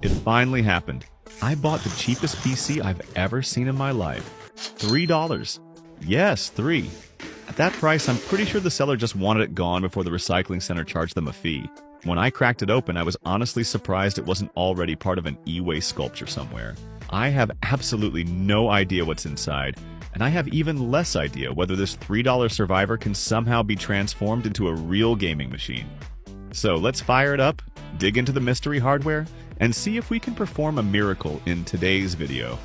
It finally happened. I bought the cheapest PC I've ever seen in my life. $3. Yes, 3. At that price, I'm pretty sure the seller just wanted it gone before the recycling center charged them a fee. When I cracked it open, I was honestly surprised it wasn't already part of an e-waste sculpture somewhere. I have absolutely no idea what's inside, and I have even less idea whether this $3 survivor can somehow be transformed into a real gaming machine. So let's fire it up, dig into the mystery hardware, and see if we can perform a miracle in today's video.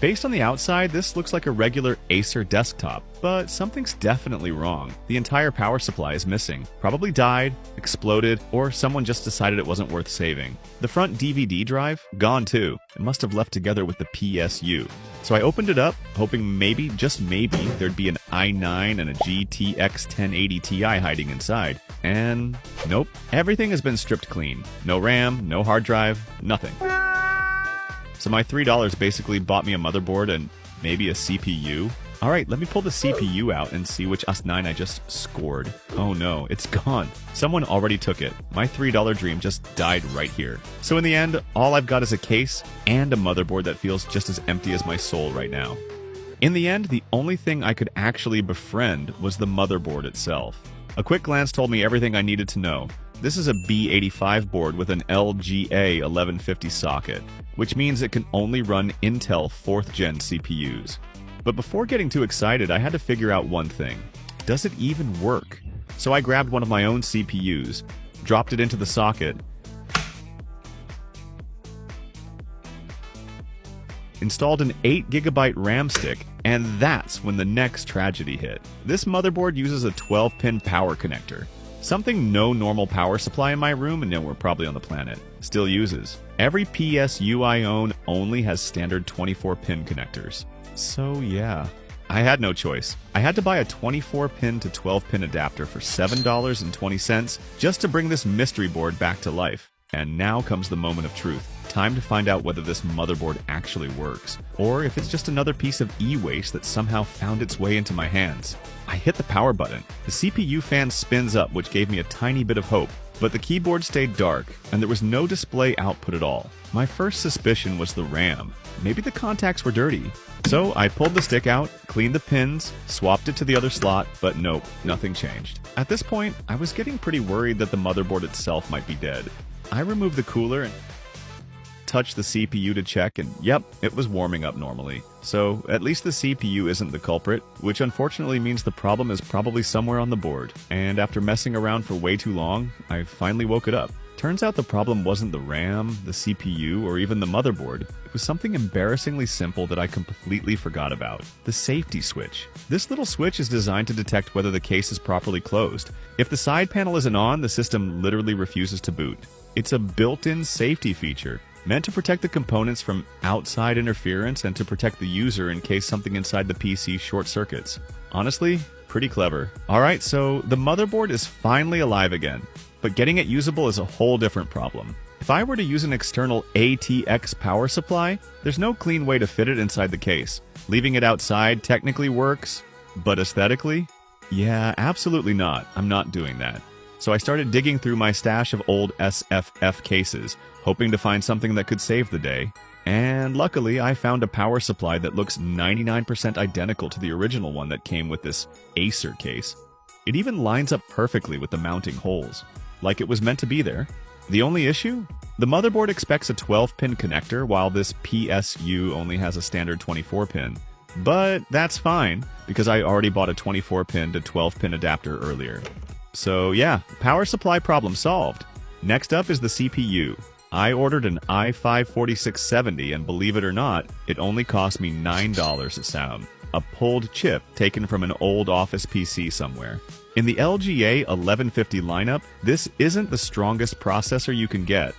Based on the outside, this looks like a regular Acer desktop, but something's definitely wrong. The entire power supply is missing. Probably died, exploded, or someone just decided it wasn't worth saving. The front DVD drive? Gone too. It must have left together with the PSU. So I opened it up, hoping maybe, just maybe, there'd be an i9 and a GTX 1080 Ti hiding inside. And nope. Everything has been stripped clean. No RAM, no hard drive, nothing. So my $3 basically bought me a motherboard and maybe a CPU. Alright, let me pull the CPU out and see which S9 I just scored. Oh no, it's gone. Someone already took it. My $3 dream just died right here. So in the end, all I've got is a case and a motherboard that feels just as empty as my soul right now. In the end, the only thing I could actually befriend was the motherboard itself. A quick glance told me everything I needed to know. This is a B85 board with an LGA 1150 socket, which means it can only run Intel 4th gen CPUs. But before getting too excited, I had to figure out one thing. Does it even work? So I grabbed one of my own CPUs, dropped it into the socket, installed an 8GB RAM stick, and that's when the next tragedy hit. This motherboard uses a 12-pin power connector. Something no normal power supply in my room, and nowhere probably on the planet, still uses. Every PSU I own only has standard 24-pin connectors. So yeah, I had no choice. I had to buy a 24-pin to 12-pin adapter for $7.20 just to bring this mystery board back to life. And now comes the moment of truth. Time to find out whether this motherboard actually works, or if it's just another piece of e-waste that somehow found its way into my hands. I hit the power button. The CPU fan spins up, which gave me a tiny bit of hope, but the keyboard stayed dark, and there was no display output at all. My first suspicion was the RAM. Maybe the contacts were dirty. So I pulled the stick out, cleaned the pins, swapped it to the other slot, but nope, nothing changed. At this point, I was getting pretty worried that the motherboard itself might be dead. I removed the cooler and touched the CPU to check, and yep, it was warming up normally. So at least the CPU isn't the culprit, which unfortunately means the problem is probably somewhere on the board. And after messing around for way too long, I finally woke it up. Turns out the problem wasn't the RAM, the CPU, or even the motherboard. It was something embarrassingly simple that I completely forgot about. The safety switch. This little switch is designed to detect whether the case is properly closed. If the side panel isn't on, the system literally refuses to boot. It's a built-in safety feature, meant to protect the components from outside interference and to protect the user in case something inside the PC short circuits. Honestly, pretty clever. Alright, so the motherboard is finally alive again, but getting it usable is a whole different problem. If I were to use an external ATX power supply, there's no clean way to fit it inside the case. Leaving it outside technically works, but aesthetically? Yeah, absolutely not. I'm not doing that. So I started digging through my stash of old SFF cases, hoping to find something that could save the day. And luckily, I found a power supply that looks 99% identical to the original one that came with this Acer case. It even lines up perfectly with the mounting holes, like it was meant to be there. The only issue? The motherboard expects a 12-pin connector, while this PSU only has a standard 24-pin. But that's fine, because I already bought a 24-pin to 12-pin adapter earlier. So yeah, power supply problem solved. Next up is the CPU. I ordered an i5-4670, and believe it or not, it only cost me $9 a sound. A pulled chip taken from an old office PC somewhere. In the LGA 1150 lineup, this isn't the strongest processor you can get,